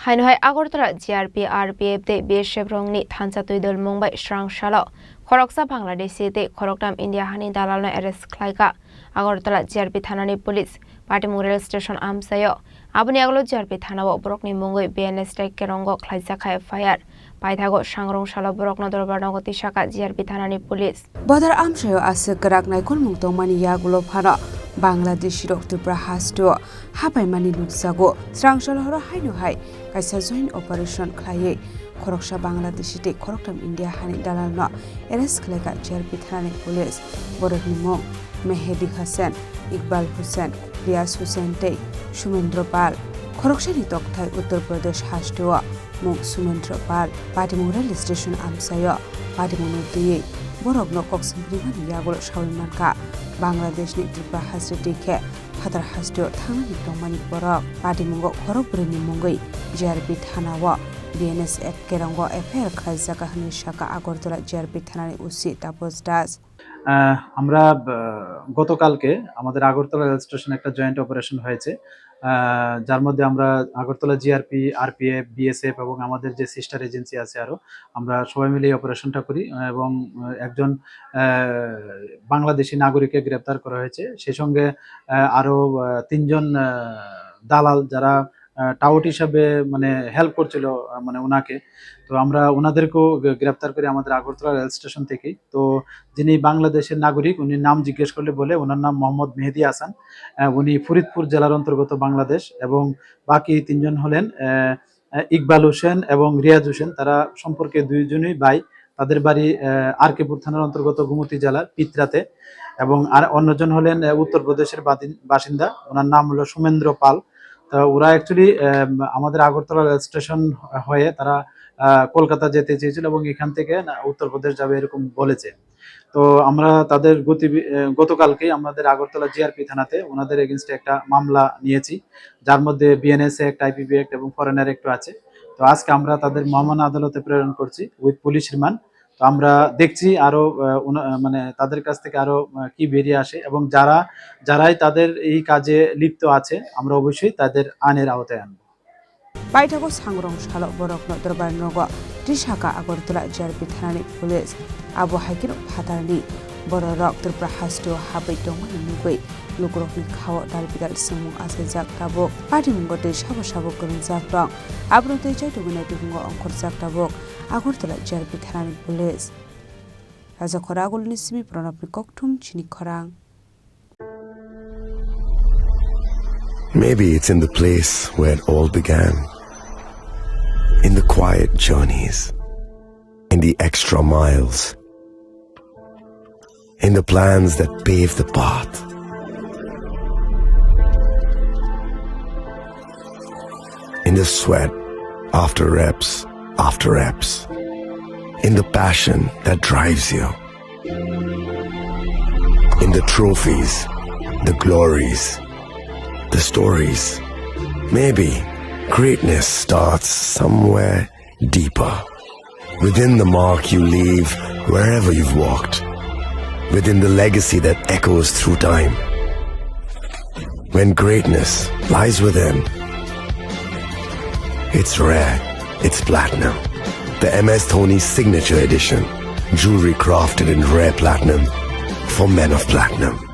Hani Agortala GRP RPF de BSF Rongni Thansa Tuidol Mumbai Srangsalo Khoroksa Bangladeshi de Khoroktham India Hani Dalal no arrest Khlaikha Agortala GRP Thanani Police Party Rail Station Amsayo Abuni Aglo GRP Thanawo Borokni Mungoi BNS Tek Kerongo Khlaisakha FIR Paithago Srangsalo Borokno Dorbarnogo Tishaka GRP Thanani Police Badar Amsayo Asik Geraknai Kulmungtong Mani Yagulo Phana Bangladeshi Tripura hasto hapai mani nuksago Srangsalo horo haino hai kaisa joint operation Khlaikha Khoroksa Bangladeshi te Khoroktham India Hani Dalal no arrest Khlaikha GRP Thanani Police Borokni Mung Mehdi Hasan Iqbal Hussain Riyaz Hussain te Shumendra Pal Khoroksa ni Tokthai Uttar Pradesh hasto Mung Shumendra Pal Party Rail Station Amsayo Party Munoti Borokno Koksumri Yagol Shawilmanka Bangladesh ni Tripura hasri ke Hadar hasdo Thanani Tongmani Borok Party Mungo Khorokbreni Mungoi GRP Thanawa BNS Ek Kerongo FIR Khlaisakha Hani Shaka Agortala GRP Thanani Usi Tapos Das আমরা গতকালকে আমাদের Agartala rail স্টেশনে একটা joint operation হয়েছে যার মধ্যে আমরা Agartala GRP RPF BSF এবং আমাদের যে সিস্টার এজেন্সি আছে আরো আমরা সবাই মিলে এই অপারেশনটা করি এবং একজন বাংলাদেশি নাগরিককে গ্রেফতার করা হয়েছে সেই সঙ্গে আরো তিনজন দালাল যারা টাউট হিসাবে মানে হেল্প করছিল মানে ওনাকে তো আমরা ওনাদেরকেও গ্রেফতার করি আমাদের আগরতলা রেল স্টেশন থেকেই তো যিনি বাংলাদেশের নাগরিক উনি নাম জিজ্ঞেস করলে বলে ওনার নাম মোহাম্মদ মেহেদি হাসান উনি ফরিদপুর জেলার অন্তর্গত বাংলাদেশ এবং বাকি তিনজন হলেন ইকবাল হোসেন এবং রিয়াজ হোসেন তারা সম্পর্কে দুইজনই ভাই তাদের বাড়ি আরকেপুর থানার অন্তর্গত গোমতী জেলার পিত্রাতে এবং আর অন্যজন হলেন উত্তরপ্রদেশের বাসিন্দা ওনার নাম হলো সুমেন্দ্র পাল তো ওরা অ্যাকচুয়ালি আমাদের আগরতলা রেল স্টেশন হয়ে তারা কলকাতা যেতে চেয়েছিল এবং এখান থেকে উত্তরপ্রদেশ যাবে এরকম বলেছে তো আমরা তাদের গতকালকে আমাদের আগরতলা জিআরপি থানাতে ওনাদের এগেইনস্টে একটা মামলা নিয়েছি যার মধ্যে বিএনএস অ্যাক্ট আইপিবি অ্যাক্ট এবং ফরেনার অ্যাক্টও আছে তো আজকে আমরা তাদের মহামান্য আদালতে প্রেরণ করছি উইথ পুলিশ রিমান্ড তো আমরা দেখছি আরো মানে তাদের কাছ থেকে আরো কি বেরিয়ে আসে এবং যারাই তাদের এই কাজে লিপ্ত আছে আমরা অবশ্যই তাদের আইনের আওতায় আনবো Paithago Srangsalo Borokno Dorbarnogo Tishaka Agortala GRP Thanani Police Abo Haikino Phatarni Borok Tripura hasto habai tongmani nugoi Lukurokni Khao Dalbidal Samung Asajak Tabok Party Mungote Shabo Shabo Kurunjak Rong Abrote Jaitungo Tungo Onkorjak Tabok Agortala GRP Thanani Police Raja Khoragul Nismi Pranapni Khoroktham Chini Khorang Maybe it's in the place where it all began. In the quiet journeys, in the extra miles, in the plans that pave the path. In the sweat after reps, in the passion that drives you, in the trophies, the glories, the stories. Maybe greatness starts somewhere deeper, within the mark you leave wherever you've walked, within the legacy that echoes through time. When greatness lies within, it's rare, it's platinum. The MS Dhoni Signature Edition, jewelry crafted in rare platinum for men of platinum.